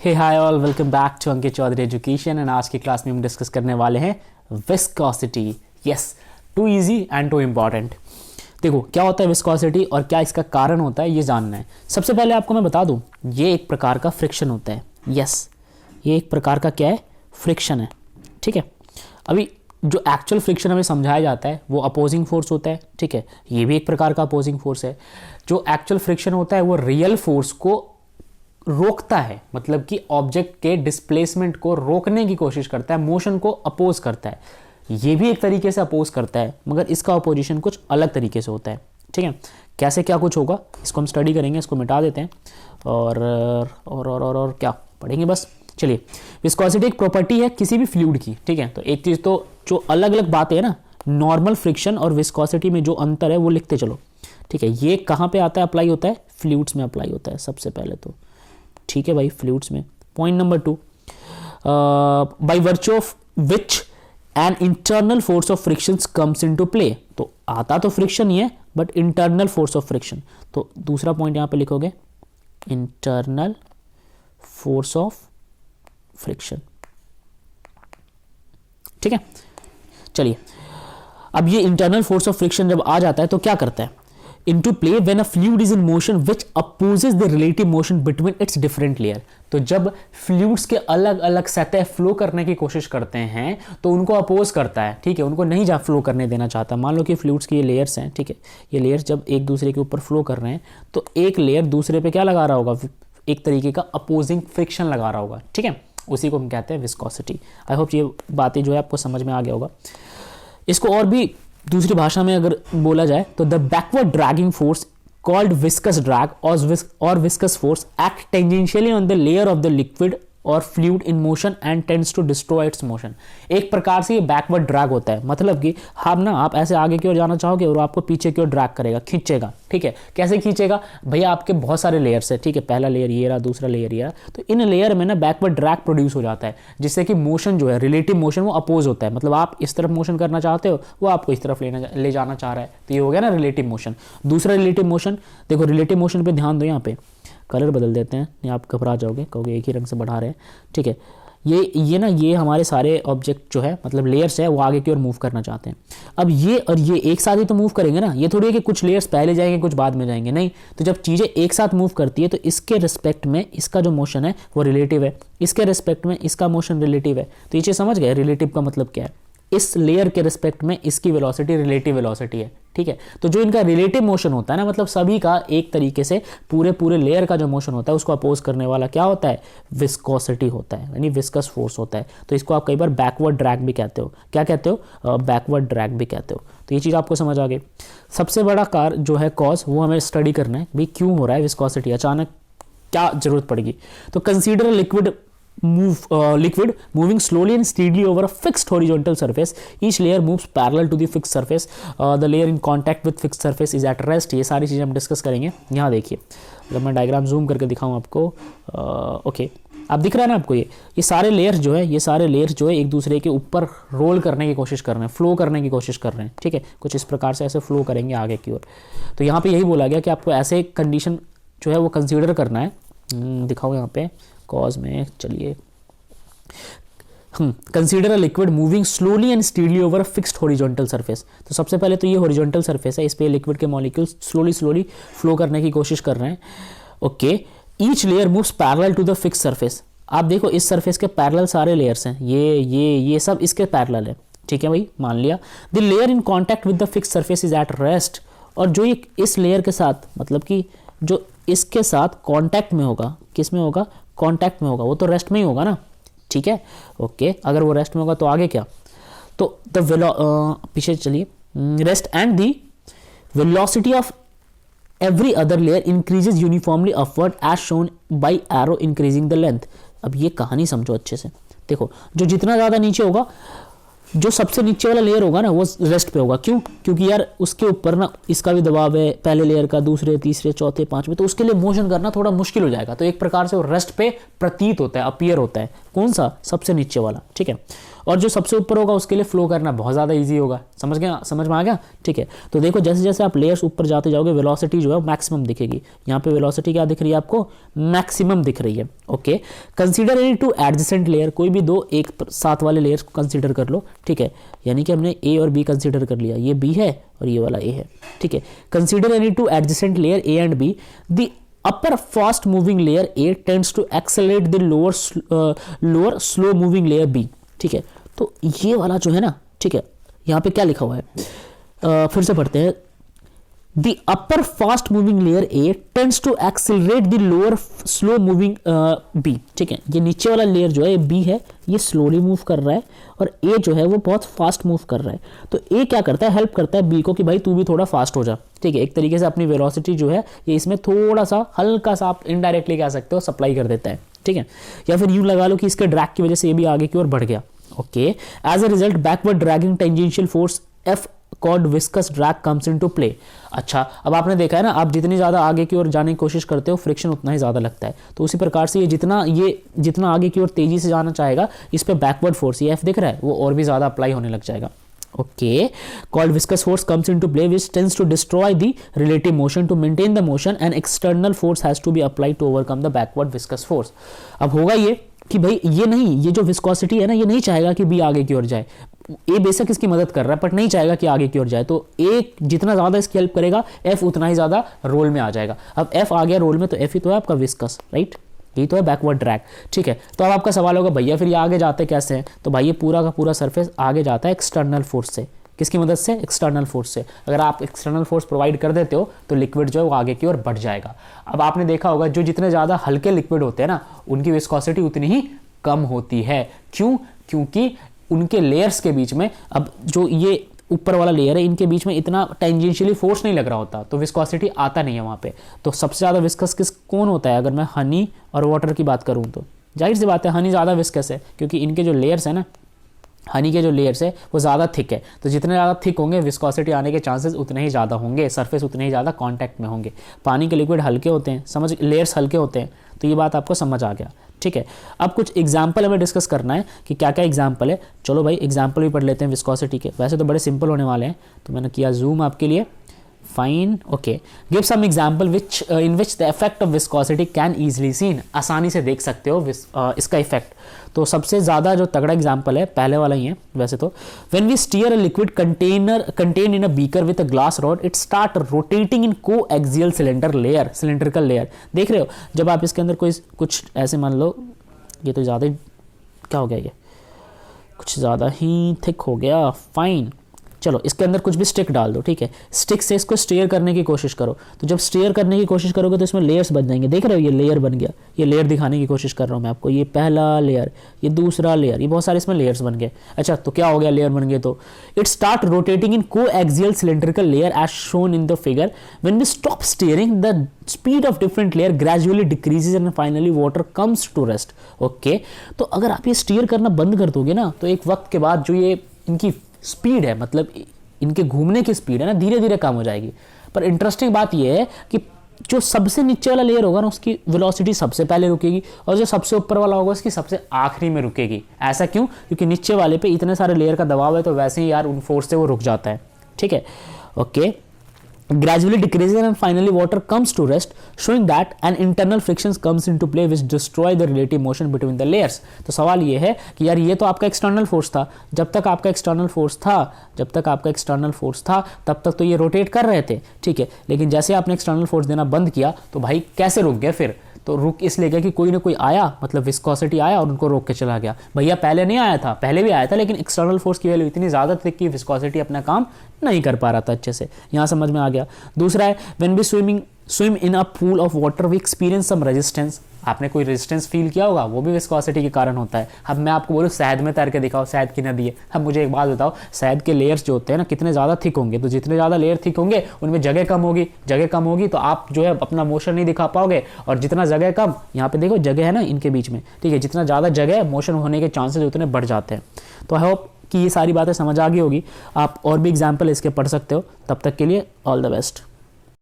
Hey hi all, welcome back to Ankit Chaudhary education. And आज की class में हम डिस्कस करने वाले हैं viscosity. Yes, too easy and too important. देखो क्या होता है विस्कोसिटी और क्या इसका कारण होता है, ये जानना है। सबसे पहले आपको मैं बता दूं, ये एक प्रकार का फ्रिक्शन होता है। यस, ये एक प्रकार का क्या है, फ्रिक्शन है। ठीक है, अभी जो एक्चुअल फ्रिक्शन हमें समझाया जाता है वो अपोजिंग फोर्स होता है। ठीक है, ये भी एक प्रकार का अपोजिंग फोर्स है। जो एक्चुअल फ्रिक्शन होता है वो रियल फोर्स को रोकता है, मतलब कि ऑब्जेक्ट के डिस्प्लेसमेंट को रोकने की कोशिश करता है, मोशन को अपोज करता है। ये भी एक तरीके से अपोज करता है, मगर इसका अपोजिशन कुछ अलग तरीके से होता है। ठीक है, कैसे क्या कुछ होगा इसको हम स्टडी करेंगे। इसको मिटा देते हैं और क्या पढ़ेंगे बस। चलिए, विस्कोसिटी एक प्रॉपर्टी है किसी भी फ्लूइड की। ठीक है, तो एक चीज़ तो जो अलग अलग बातें है ना, नॉर्मल फ्रिक्शन और विस्कोसिटी में जो अंतर है वो लिखते चलो। ठीक है, ये कहाँ पे आता है, अप्लाई होता है, फ्लूइड्स में अप्लाई होता है सबसे पहले तो। ठीक है भाई, फ्लूइड्स में। Point number 2, by virtue of which an internal force of friction comes into play. तो आता तो फ्रिक्शन ही है, but internal force of friction. तो दूसरा पॉइंट यहां पे लिखोगे, इंटरनल फोर्स ऑफ फ्रिक्शन। ठीक है, चलिए, अब ये इंटरनल फोर्स ऑफ फ्रिक्शन जब आ जाता है तो क्या करता है, into play when a fluid is in motion which opposes the relative motion between its different layer। तो जब फ्लूइड्स के अलग अलग सतह फ्लो करने की कोशिश करते हैं तो उनको अपोज करता है। ठीक है, उनको नहीं जा फ्लो करने देना चाहता। मान लो कि फ्लूइड्स की ये लेयर्स हैं। ठीक है, ये लेयर्स जब एक दूसरे के ऊपर फ्लो कर रहे हैं तो एक लेयर दूसरे पे क्या लगा रहा होगा, एक तरीके का अपोजिंग फ्रिक्शन लगा रहा होगा। ठीक है, उसी को हम कहते हैं विस्कोसिटी। आई होप ये बातें जो है आपको समझ में आ गया होगा। इसको और भी दूसरी भाषा में अगर बोला जाए तो the backward dragging force called viscous drag और viscous force act tangentially on the layer of the liquid और fluid in motion and tends to destroy its motion. एक प्रकार से ये बैकवर्ड ड्रैग होता है, मतलब कि आप ऐसे आगे की ओर जाना चाहोगे और आपको पीछे की ओर ड्रैग करेगा, खींचेगा। ठीक है, कैसे खींचेगा भैया, आपके बहुत सारे लेयर्स है। ठीक है, पहला लेयर ये रहा, दूसरा लेयर ये रहा, तो इन लेयर में ना बैकवर्ड ड्रैग प्रोड्यूस हो जाता है, जिससे कि मोशन जो है, रिलेटिव मोशन, वो अपोज होता है। मतलब आप इस तरफ मोशन करना चाहते हो, वो आपको इस तरफ ले जाना चाह रहा है, तो ये हो गया ना रिलेटिव मोशन। दूसरा रिलेटिव मोशन, देखो रिलेटिव मोशन पे ध्यान दो, यहाँ पे कलर बदल देते हैं, नहीं आप घबरा जाओगे, कहोगे एक ही रंग से बढ़ा रहे हैं। ठीक है, ये हमारे सारे ऑब्जेक्ट जो है, मतलब लेयर्स है, वो आगे की ओर मूव करना चाहते हैं। अब ये और ये एक साथ ही तो मूव करेंगे ना, ये थोड़ी है कि कुछ लेयर्स पहले जाएंगे कुछ बाद में जाएंगे, नहीं। तो जब चीज़ें एक साथ मूव करती है तो इसके रिस्पेक्ट में इसका जो मोशन है वो रिलेटिव है, इसके रिस्पेक्ट में इसका मोशन रिलेटिव है। तो ये चीज़ समझ गए, रिलेटिव का मतलब क्या है, इस लेयर के रिस्पेक्ट में इसकी वेलोसिटी रिलेटिव वेलोसिटी है। ठीक है, तो जो इनका रिलेटिव मोशन होता है ना, मतलब सभी का एक तरीके से पूरे लेयर का जो मोशन होता है उसको अपोज करने वाला क्या होता है, विस्कोसिटी होता है, यानी विस्कस फोर्स होता है। तो इसको आप कई बार बैकवर्ड ड्रैग भी कहते हो। क्या कहते हो, बैकवर्ड ड्रैग भी कहते हो। तो ये चीज़ आपको समझ आ गई। सबसे बड़ा कार जो है कॉज, वो हमें स्टडी करना है भाई, क्यों हो रहा है विस्कोसिटी, अचानक क्या जरूरत पड़ेगी। तो consider liquid moving slowly and steadily over a fixed horizontal surface. Each layer moves parallel to the fixed surface. The layer in contact with fixed surface is at rest. ये सारी चीज़ें हम डिस्कस करेंगे। यहाँ देखिए, अगर मैं डायग्राम जूम करके दिखाऊँ आपको, ओके, आप दिख रहा है ना आपको, ये सारे लेयर्स जो है, एक दूसरे के ऊपर रोल करने की कोशिश कर रहे हैं, फ्लो करने की कोशिश कर रहे हैं। ठीक है, कुछ इस प्रकार से ऐसे फ्लो करेंगे आगे की ओर। तो यहाँ पे यही बोला गया कि आपको ऐसे कंडीशन जो है वो कंसीडर करना है। दिखाओ यहाँ पे कॉज में, चलिए, consider a liquid moving slowly and speedily over a fixed horizontal surface. तो सबसे पहले तो ये हॉरिजॉन्टल सरफेस है, इस पे लिक्विड के मॉलिक्यूल्स स्लोली फ्लो करने की कोशिश कर रहे हैं। Okay, each layer moves parallel to the fixed surface. आप देखो इस सरफेस के पैरेलल सारे लेयर्स हैं, ये सब इसके पैरेलल है। ठीक है भाई, मान लिया। The layer in contact with the fixed surface is at rest. और जो ये इस लेयर के साथ, मतलब कि जो इसके साथ कॉन्टैक्ट में होगा, किस में होगा, कॉन्टैक्ट में होगा, वो तो रेस्ट में ही होगा ना। ठीक है, ओके, अगर वो रेस्ट में होगा तो आगे क्या, तो पीछे चलिए, rest and the velocity of every other layer increases uniformly upward as shown by arrow increasing the length. अब ये कहानी समझो अच्छे से। देखो, जो जितना ज़्यादा नीचे होगा, जो सबसे नीचे वाला लेयर होगा ना, वो रेस्ट पे होगा। क्यों, क्योंकि यार उसके ऊपर ना इसका भी दबाव है, पहले लेयर का, दूसरे, तीसरे, चौथे, पांचवें, तो उसके लिए मोशन करना थोड़ा मुश्किल हो जाएगा। तो एक प्रकार से वो रेस्ट पे प्रतीत होता है, अपीयर होता है। कौन सा, सबसे नीचे वाला। ठीक है, और जो सबसे ऊपर होगा उसके लिए फ्लो करना बहुत ज़्यादा ईजी होगा। समझ में आ गया? ठीक है, तो देखो जैसे जैसे आप लेयर्स ऊपर जाते जाओगे वेलोसिटी जो है मैक्सिमम दिखेगी। यहाँ पे वेलोसिटी क्या दिख रही है आपको? मैक्सिमम दिख रही है। Okay, consider any two adjacent layer, कोई भी दो एक साथ वाले लेयर्स को कंसीडर कर लो। ठीक है, यानी कि हमने ए और बी कंसीडर कर लिया, ये बी है और ये वाला ए है। ठीक है, consider any two adjacent layer A and B, the upper fast moving layer A tends to accelerate the lower slow moving layer B. ठीक है, तो ये वाला जो है ना, ठीक है, यहाँ पे क्या लिखा हुआ है, फिर से पढ़ते हैं। The upper fast moving layer A tends to accelerate the lower slow moving B। ठीक है, ये नीचे वाला लेयर जो है ये B है, ये स्लोली मूव कर रहा है और A जो है वो बहुत फास्ट मूव कर रहा है। तो A क्या करता है? हेल्प करता है B को कि भाई तू भी थोड़ा फास्ट हो जा। ठीक है, एक तरीके से अपनी वेलोसिटी जो है ये इसमें थोड़ा सा हल्का सा आप इनडायरेक्टली कह सकते हो सप्लाई कर देता है। ठीक है, या फिर यूं लगा लो कि इसके ड्रैग की वजह से ये भी आगे की ओर बढ़ गया। Okay, as a result backward dragging tangential force F called viscous drag comes into play. अच्छा, अब आपने देखा है ना, आप जितनी ज़्यादा आगे की ओर जाने की कोशिश करते हो फ्रिक्शन उतना ही ज़्यादा लगता है। तो उसी प्रकार से ये जितना आगे की ओर तेजी से जाना चाहेगा, इस पे बैकवर्ड फोर्स ये F दिख रहा है वो और भी ज़्यादा अप्लाई होने लग जाएगा। Okay, called viscous force comes into play which tends to destroy the relative motion. To maintain the motion and external force has to be applied to overcome the backward viscous force. अब होगा ये कि भाई ये जो viscosity है ना, ये नहीं चाहेगा कि बी आगे की ओर जाए। ए बेशक इसकी मदद कर रहा है बट नहीं चाहेगा कि आगे की ओर जाए, तो ए जितना ज़्यादा इसकी हेल्प करेगा एफ उतना ही ज़्यादा रोल में आ जाएगा। अब एफ आ गया रोल में तो एफ ही तो है आपका विस्कस, राइट, यही तो है बैकवर्ड ड्रैग। ठीक है, तो अब आपका सवाल होगा भैया फिर ये आगे जाते कैसे हैं? तो भाई ये पूरा का पूरा सरफेस आगे जाता है एक्सटर्नल फोर्स से। किसकी मदद से? एक्सटर्नल फोर्स से। अगर आप एक्सटर्नल फोर्स प्रोवाइड कर देते हो तो लिक्विड जो है वो आगे की ओर बढ़ जाएगा। अब आपने देखा होगा जो जितने ज़्यादा हल्के लिक्विड होते हैं ना, उनकी विस्कोसिटी उतनी ही कम होती है। क्यों? क्योंकि उनके लेयर्स के बीच में, अब जो ये ऊपर वाला लेयर है इनके बीच में इतना टेंजेंशियली फोर्स नहीं लग रहा होता, तो विस्कोसिटी आता नहीं है वहाँ पे। तो सबसे ज़्यादा विस्कस कौन होता है? अगर मैं हनी और वाटर की बात करूँ तो जाहिर सी बात है हनी ज़्यादा विस्कस है, क्योंकि इनके जो लेयर्स है ना, हनी के जो लेयर्स है वो ज़्यादा थिक है। तो जितने ज़्यादा थिक होंगे विस्कोसिटी आने के चांसेस उतने ही ज़्यादा होंगे, सरफेस उतने ही ज़्यादा कांटेक्ट में होंगे। पानी के लिक्विड हल्के होते हैं, समझ, लेयर्स हल्के होते हैं, तो ये बात आपको समझ आ गया। ठीक है, अब कुछ एग्जाम्पल हमें डिस्कस करना है कि क्या क्या एग्जाम्पल है। चलो भाई एग्जाम्पल भी पढ़ लेते हैं विस्कोसिटी के, वैसे तो बड़े सिंपल होने वाले हैं, तो मैंने किया जूम आपके लिए। Fine, okay, give some example in which the effect of viscosity can easily seen. आसानी से देख सकते हो इसका इफेक्ट। तो सबसे ज़्यादा जो तगड़ा एग्जाम्पल है पहले वाला ही है वैसे तो। When we stir a liquid contain in a beaker with a glass rod, it start rotating in coaxial cylindrical layer. देख रहे हो, जब आप इसके अंदर कोई कुछ ऐसे मान लो, ये तो ज़्यादा क्या हो गया, ये कुछ ज़्यादा ही थिक हो गया। फाइन, चलो इसके अंदर कुछ भी स्टिक डाल दो। ठीक है, स्टिक से इसको स्टेयर करने की कोशिश करो। तो जब स्टेयर करने की कोशिश करोगे तो इसमें लेयर्स बन जाएंगे। देख रहे हो, ये लेयर बन गया। ये लेयर दिखाने की कोशिश कर रहा हूँ मैं आपको। ये पहला लेयर, ये दूसरा लेयर, ये बहुत सारे इसमें लेयर्स बन गए। अच्छा, तो क्या हो गया लेयर बन गए? तो it start rotating in coaxial cylindrical layer as shown in the figure. When we stop stirring the speed of different layer gradually decreases and finally water comes to rest. Okay, तो अगर आप ये steer करना बंद कर दोगे ना, तो एक वक्त के बाद जो ये इनकी स्पीड है, मतलब इनके घूमने की स्पीड है ना, धीरे धीरे कम हो जाएगी। पर इंटरेस्टिंग बात यह है कि जो सबसे नीचे वाला लेयर होगा ना, उसकी वेलोसिटी सबसे पहले रुकेगी और जो सबसे ऊपर वाला होगा उसकी सबसे आखिरी में रुकेगी। ऐसा क्यों? क्योंकि नीचे वाले पे इतने सारे लेयर का दबाव है, तो वैसे ही यार उन फोर्स से वो रुक जाता है। ठीक है, okay, gradually decreases and finally water comes to rest, showing that an internal frictions comes into play which destroy the relative motion between the layers। तो सवाल ये है कि यार ये तो आपका एक्सटर्नल फोर्स था, जब तक आपका एक्सटर्नल फोर्स था तब तक तो ये रोटेट कर रहे थे। ठीक है, लेकिन जैसे आपने एक्सटर्नल फोर्स देना बंद किया तो भाई कैसे रुक गए फिर? तो रुक इसलिए गया कि कोई ना कोई आया, मतलब विस्कोसिटी आया और उनको रोक के चला गया। भैया पहले नहीं आया था, पहले भी आया था, लेकिन एक्सटर्नल फोर्स की वैल्यू इतनी ज़्यादा थी कि विस्कोसिटी अपना काम नहीं कर पा रहा था अच्छे से। यहाँ समझ में आ गया। दूसरा है, when we swim in a pool of water we experience some resistance. आपने कोई रेजिस्टेंस फील किया होगा, वो भी विस्कोसिटी के कारण होता है। अब मैं आपको बोलूँ शहद में तैर के दिखाओ, शहद की नदी है। अब मुझे एक बात बताओ, शहद के लेयर्स जो होते हैं ना कितने ज़्यादा थिक होंगे, तो जितने ज़्यादा लेयर थिक होंगे उनमें जगह कम होगी तो आप जो है अपना मोशन नहीं दिखा पाओगे। और जितना जगह कम, यहाँ पे देखो जगह है ना इनके बीच में, ठीक है, जितना ज़्यादा जगह मोशन होने के चांसेस उतने बढ़ जाते हैं। तो आई होप कि ये सारी बातें समझ आ गई होगी। आप और भी एग्जाम्पल इसके पढ़ सकते हो। तब तक के लिए ऑल द बेस्ट।